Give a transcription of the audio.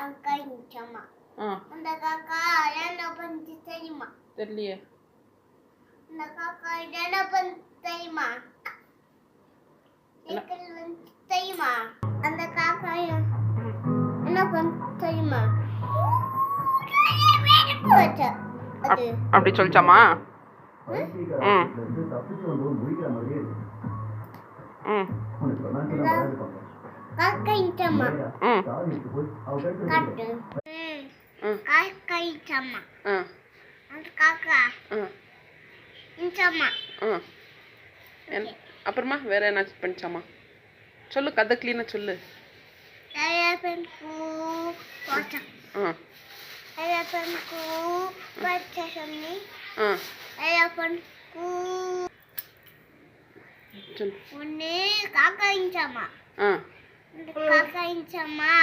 காக்கா இருந்துச்சாமா. அந்த காக்கா என்ன பண்ணுச்சு தெரியுமா? தெரியலையே. அந்த காக்கா என்ன பண்ணுச்சு தெரியுமா? தெரியுமா? அந்த காக்கா என்ன பண்ணுச்சு தெரியுமா? அப்படி சொல்லிச்சாமா? காக்கா இருந்துச்சாமா. காட்டு காக்கா இருந்துச்சாமா. அந்த காக்கா இருந்துச்சாமா. அப்புறமா வேற என்ன பண்ணிச்சாமா? சொல்லு, கதை கிளீனா சொல்லு. ஒன்னு காக்கா இருந்துச்சாமா. காக்கா இருந்துச்சாமா.